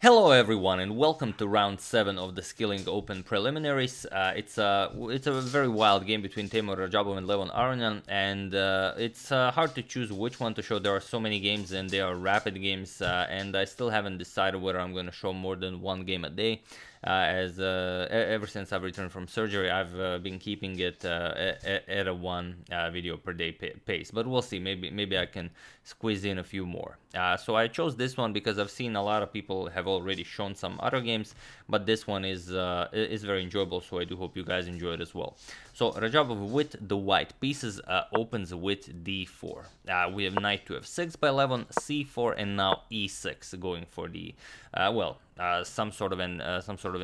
Hello everyone and welcome to round 7 of the Skilling Open preliminaries. It's a very wild game between Teymur, Rajabov and Levon Aronian, and it's hard to choose which one to show. There are so many games and they are rapid games, and I still haven't decided whether I'm going to show more than one game a day. Ever since I've returned from surgery, I've been keeping it at a one video per day pace, but we'll see. Maybe I can squeeze in a few more. So I chose this one because I've seen a lot of people have already shown some other games, but this one is very enjoyable, so I do hope you guys enjoy it as well. So Rajabov with the white pieces opens with d4. We have knight to f6 by Levon, c4, and now e6, going for the some sort of an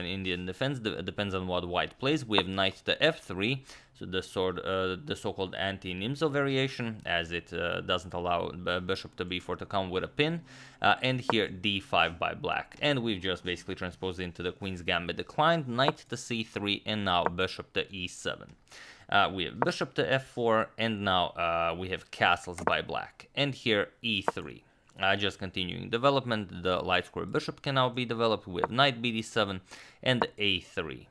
Indian defense. Depends on what white plays. We have knight to f3, so the so-called anti-Nimzo variation, as it doesn't allow bishop to b4 to come with a pin, and here d5 by black, and we've just basically transposed into the queen's gambit declined, knight to c3, and now bishop to e7. We have bishop to f4, and now we have castles by black, and here e3. Just continuing development, the light square bishop can now be developed. We have knight bd7 and a3.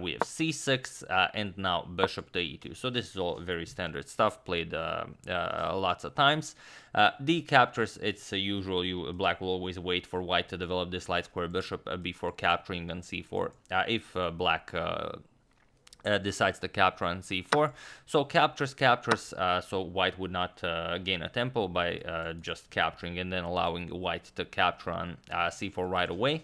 We have c6 and now bishop to e2. So this is all very standard stuff, played lots of times. D captures, it's usual. Black will always wait for white to develop this light square bishop before capturing on c4. If black decides to capture on c4, so captures, so white would not gain a tempo by just capturing and then allowing white to capture on c4 right away.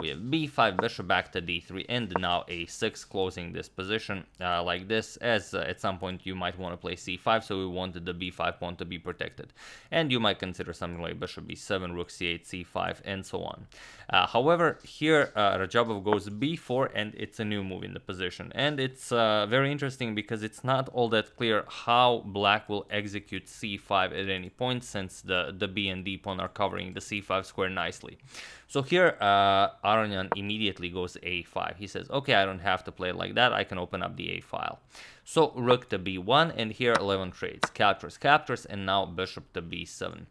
We have b5, bishop back to d3, and now a6, closing this position like this, as at some point you might want to play c5, so we wanted the b5 pawn to be protected, and you might consider something like bishop b7, rook c8, c5, and so on. However, here Rajabov goes b4, and it's a new move in the position, and it's very interesting because it's not all that clear how black will execute c5 at any point, since the b and d pawn are covering the c5 square nicely. So here Aronian immediately goes a5. He says, okay, I don't have to play it like that, I can open up the a file. So rook to b1, and here Levon trades, captures, and now bishop to b7.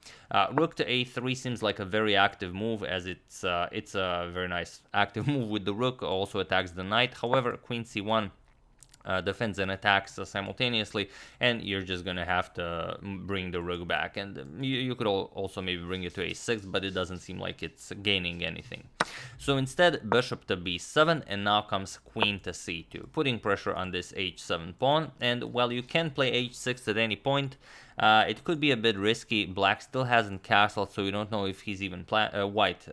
Rook to a3 seems like a very active move, as it's a very nice active move with the rook, also attacks the knight. However, queen c1 defends and attacks simultaneously, and you're just gonna have to bring the rook back, and you could also maybe bring it to a6, but it doesn't seem like it's gaining anything. So instead, bishop to b7, and now comes queen to c2, putting pressure on this h7 pawn. And while you can play h6 at any point, it could be a bit risky. Black still hasn't castled, so you don't know if he's even white.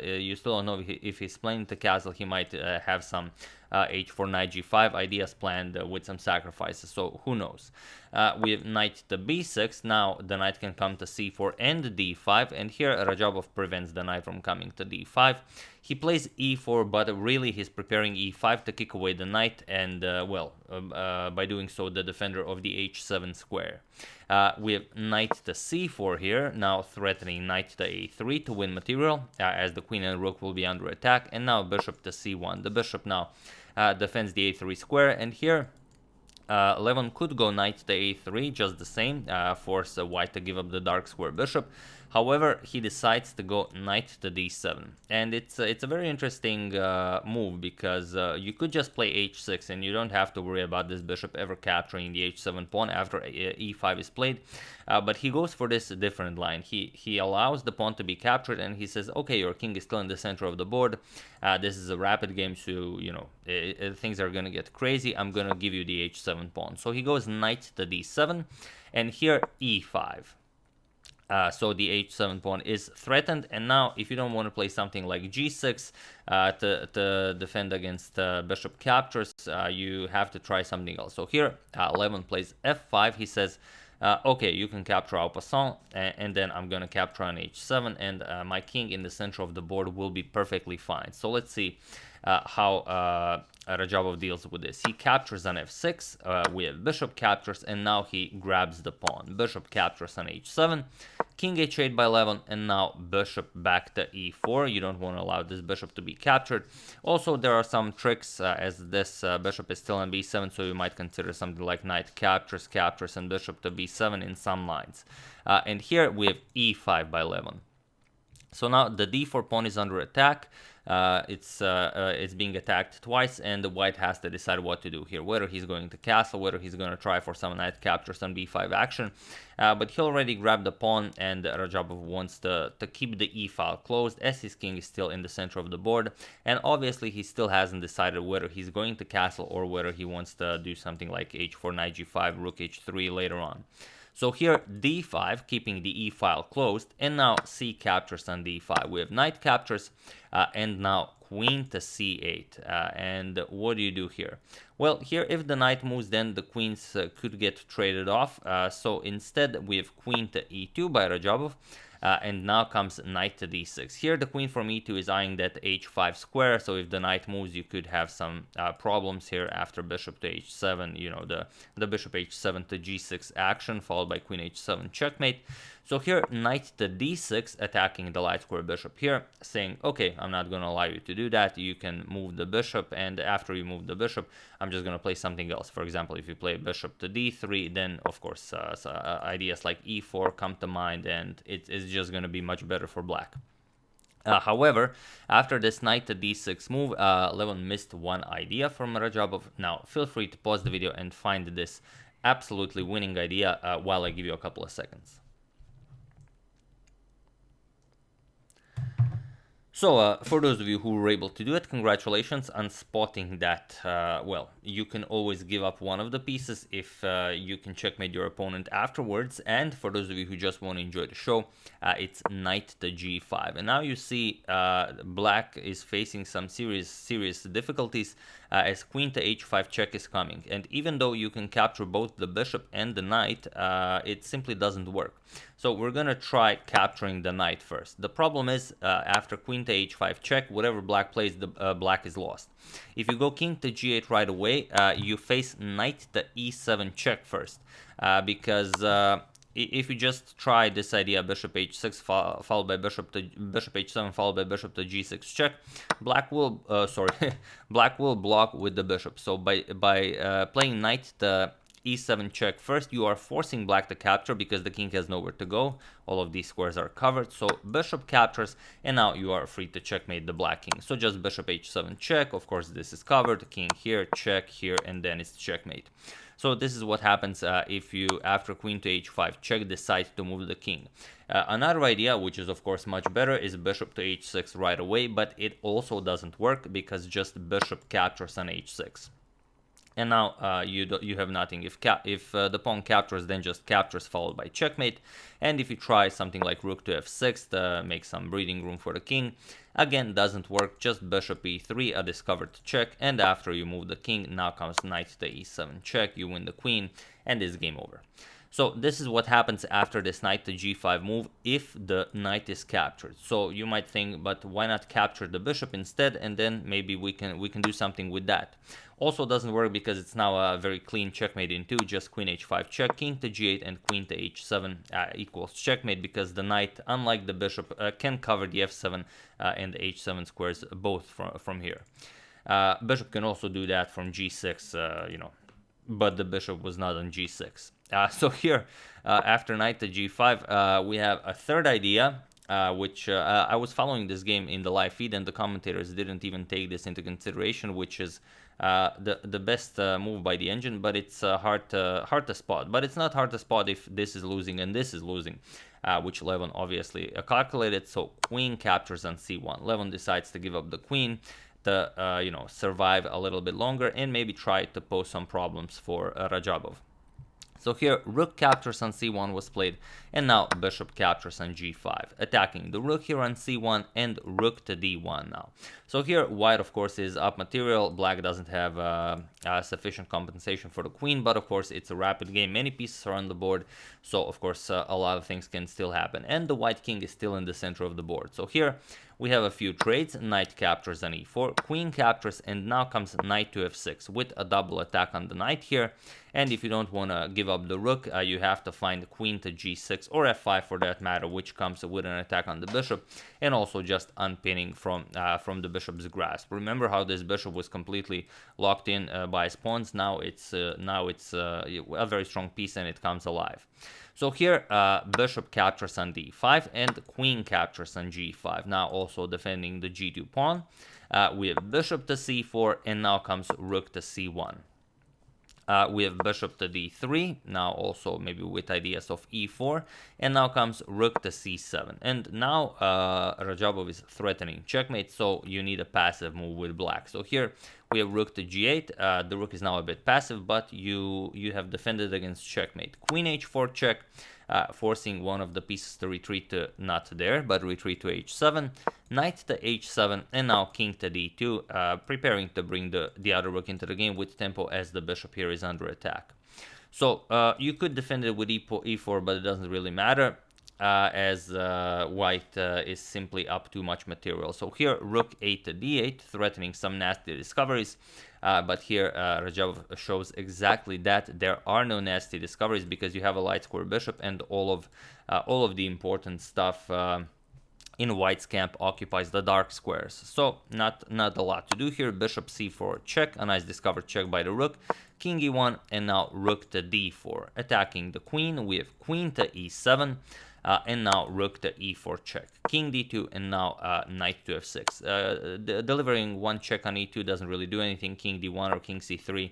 You still don't know if he's planning to castle. He might have some h4 knight g5 ideas planned with some sacrifices, so who knows. We have knight to b6. Now the knight can come to c4 and d5, and here Rajabov prevents the knight from coming to d5. He plays e4, but really he's preparing e5 to kick away the knight, and by doing so, the defender of the h7 square. We have knight to c4 here, now threatening knight to a3 to win material, as the queen and rook will be under attack, and now bishop to c1. The bishop now defends the a3 square, and here Levon could go knight to a3 just the same, force white to give up the dark square bishop. However, he decides to go knight to d7, and it's a very interesting move, because you could just play h6 and you don't have to worry about this bishop ever capturing the h7 pawn after e5 is played. But he goes for this different line. He allows the pawn to be captured, and he says, okay, your king is still in the center of the board. This is a rapid game, so things are gonna get crazy. I'm gonna give you the h7 pawn. So he goes knight to d7, and here e5. So the h7 pawn is threatened, and now if you don't want to play something like g6 to defend against bishop captures, you have to try something else. So here Levon plays f5. He says, okay, you can capture en passant, and then I'm gonna capture on h7, and my king in the center of the board will be perfectly fine. So let's see how Rajabov deals with this. He captures on f6, we have bishop captures, and now he grabs the pawn. Bishop captures on h7, king h8 by Levon, and now bishop back to e4. You don't want to allow this bishop to be captured. Also, there are some tricks, as this bishop is still on b7, so you might consider something like knight captures, and bishop to b7 in some lines. And here we have e5 by Levon. So now the d4 pawn is under attack. It's being attacked twice, and the white has to decide what to do here, whether he's going to castle, whether he's going to try for some knight capture, some b5 action. But he already grabbed the pawn, and Rajabov wants to keep the e file closed, as his king is still in the center of the board, and obviously he still hasn't decided whether he's going to castle or whether he wants to do something like h4 knight g5, rook h3 later on. So here d5, keeping the e file closed, and now c captures on d5. We have knight captures, and now queen to c8. And what do you do here? Well, here if the knight moves, then the queens could get traded off. So instead we have queen to e2 by Rajabov. And now comes knight to d6. Here the queen from e2 is eyeing that h5 square, so if the knight moves, you could have some problems here after bishop to h7, you know, the bishop h7 to g6 action, followed by queen h7 checkmate. So here knight to d6, attacking the light square bishop here, saying, okay, I'm not going to allow you to do that, you can move the bishop, and after you move the bishop, I'm just going to play something else. For example, if you play bishop to d3, then of course ideas like e4 come to mind, and it's just going to be much better for black. However, after this knight to d6 move, Levon missed one idea from Rajabov. Now, feel free to pause the video and find this absolutely winning idea while I give you a couple of seconds. So, for those of you who were able to do it, congratulations on spotting that, well, you can always give up one of the pieces if you can checkmate your opponent afterwards. And for those of you who just want to enjoy the show, it's knight to g5. And now you see black is facing some serious difficulties as queen to h5 check is coming. And even though you can capture both the bishop and the knight, it simply doesn't work. So we're going to try capturing the knight first. The problem is, after queen to h5 check, whatever black plays, the black is lost. If you go king to g8 right away, you face knight to e7 check first, because if you just try this idea, bishop h6 followed by bishop h7 followed by bishop to g6 check, black will black will block with the bishop. So by playing knight to e7 check first, you are forcing black to capture because the king has nowhere to go. All of these squares are covered, so bishop captures, and now you are free to checkmate the black king. So just bishop h7 check, of course this is covered, king here, check here, and then it's checkmate. So this is what happens if you, after queen to h5 check, decide to move the king. Another idea, which is of course much better, is bishop to h6 right away, but it also doesn't work because just bishop captures on h6. And now you have nothing. If the pawn captures, then just captures followed by checkmate. And if you try something like rook to f6 to make some breathing room for the king, again doesn't work. Just bishop e3, a discovered check. And after you move the king, now comes knight to e7 check. You win the queen, and it's game over. So this is what happens after this knight to g5 move if the knight is captured. So you might think, but why not capture the bishop instead, and then maybe we can do something with that. Also doesn't work because it's now a very clean checkmate in 2, just queen h5 check, king to g8, and queen to h7 equals checkmate, because the knight, unlike the bishop, can cover the f7 and the h7 squares both from here. Bishop can also do that from g6, you know, but the bishop was not on g6. So here, after knight to g5, we have a third idea, which I was following this game in the live feed, and the commentators didn't even take this into consideration, which is the best move by the engine, but it's hard to spot. But it's not hard to spot if this is losing and this is losing, which Levon obviously calculated. So queen captures on c1. Levon decides to give up the queen to you know, survive a little bit longer and maybe try to pose some problems for Rajabov. So here, rook captures on c1 was played, and now bishop captures on g5, attacking the rook here on c1 and rook to d1 now. So here, white, of course, is up material. Black doesn't have sufficient compensation for the queen, but of course, it's a rapid game. Many pieces are on the board, so of course, a lot of things can still happen. And the white king is still in the center of the board. So here, we have a few trades. Knight captures on e4, queen captures, and now comes knight to f6 with a double attack on the knight here. And if you don't want to give up the rook, you have to find queen to g6 or f5 for that matter, which comes with an attack on the bishop, and also just unpinning from the bishop's grasp. Remember how this bishop was completely locked in by his pawns. Now it's a very strong piece and it comes alive. So here, bishop captures on d5 and queen captures on g5, now also defending the g2 pawn. We have bishop to c4, and now comes rook to c1. We have bishop to d3, now also maybe with ideas of e4, and now comes rook to c7. And now Rajabov is threatening checkmate, so you need a passive move with black. So here we have rook to g8. The rook is now a bit passive, but you have defended against checkmate. Queen h4 check, forcing one of the pieces to retreat to not there, but retreat to h7, knight to h7, and now king to d2, preparing to bring the other rook into the game with tempo as the bishop here is under attack. So you could defend it with e4, but it doesn't really matter, as white is simply up too much material. So here rook 8 to d8, threatening some nasty discoveries. But here Rajabov shows exactly that there are no nasty discoveries, because you have a light square bishop, and all of the important stuff in white's camp occupies the dark squares. So not a lot to do here. Bishop c4 check, a nice discovered check by the rook, king e1, and now rook to d4, attacking the queen. We have queen to e7. And now rook to e4 check, king d2, and now knight to f6. Delivering one check on e2 doesn't really do anything. King d1 or king c3,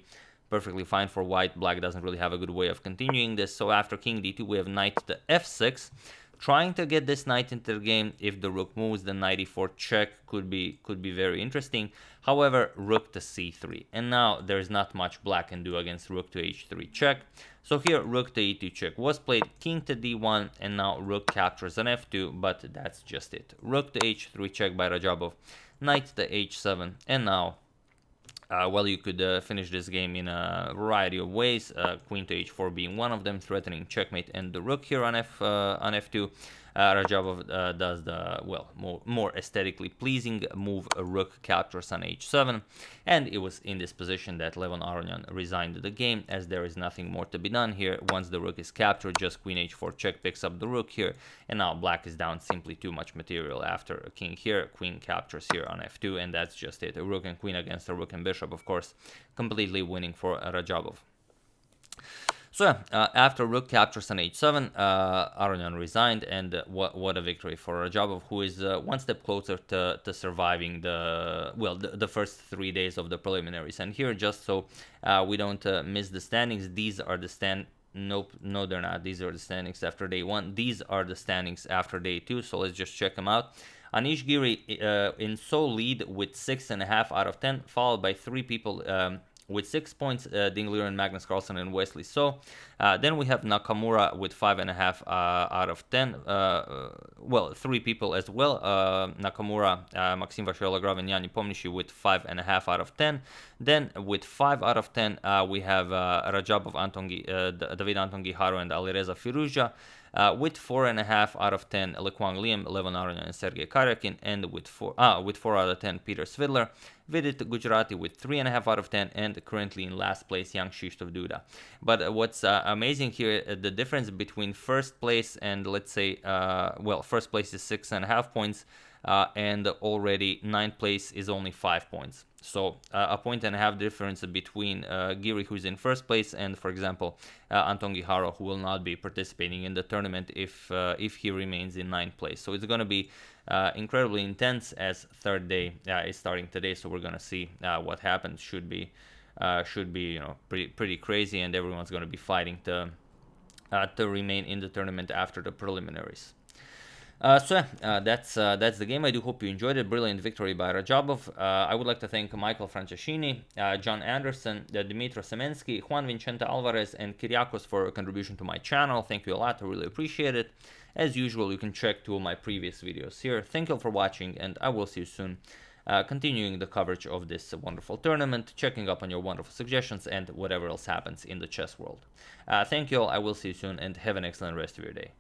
perfectly fine for white. Black doesn't really have a good way of continuing this. So after king d2, we have knight to f6, trying to get this knight into the game. If the rook moves, the knight e4 check could be very interesting. However, rook to c3, and now there's not much black can do against rook to h3 check. So here rook to e2 check was played, king to d1, and now rook captures on f2, but that's just it. Rook to h3 check by Rajabov, knight to h7, and now well, you could finish this game in a variety of ways, queen to h4 being one of them, threatening checkmate and the rook here on f2. Rajabov does the, well, more aesthetically pleasing move, rook captures on h7, and it was in this position that Levon Aronian resigned the game, as there is nothing more to be done here. Once the rook is captured, just queen h4 check picks up the rook here, and now black is down simply too much material. After a king here, queen captures here on f2, and that's just it. A rook and queen against a rook and bishop, of course, completely winning for Rajabov. So yeah, after rook captures on h7, Aronian resigned, and what a victory for Rajabov, who is one step closer to surviving the first 3 days of the preliminaries. And here, just so we don't miss the standings, these are the Nope, no, they're not. These are the standings after day 1. These are the standings after day 2. So let's just check them out. Anish Giri in sole lead with 6.5 out of 10, followed by 3 people with 6 points, Ding Liren, Magnus Carlsen, and Wesley So. Then we have Nakamura with 5.5 out of 10. Well, 3 people as well. Nakamura, Maxim Vashyolagrov, and Yanni Pomnishi with 5.5 out of 10. Then with 5 out of 10, we have Rajabov, David Anton Giharo, and Alireza Firuja. With 4.5 out of 10, Lekwang Liam, Levon Aronian, and Sergei Karyakin, and with 4 out of 10, Peter Svidler, Vidit Gujarati with 3.5 out of 10, and currently in last place, Young Krzysztof Duda. But what's amazing here, the difference between first place and, let's say, well, first place is 6.5 points, and already 9th place is only 5 points. So a 1.5 difference between Giri, who's in first place, and, for example, Anton Giharo, who will not be participating in the tournament if he remains in 9th place. So it's going to be incredibly intense, as third day is starting today. So we're going to see what happens. Should be pretty crazy, and everyone's going to be fighting to remain in the tournament after the preliminaries. So that's the game. I do hope you enjoyed it. Brilliant victory by Rajabov. I would like to thank Michael Franceschini, John Anderson, Dmitro Semensky, Juan Vicente Alvarez, and Kyriakos for a contribution to my channel. Thank you a lot. I really appreciate it. As usual, you can check 2 of my previous videos here. Thank you all for watching, and I will see you soon. Continuing the coverage of this wonderful tournament, checking up on your wonderful suggestions, and whatever else happens in the chess world. Thank you all. I will see you soon, and have an excellent rest of your day.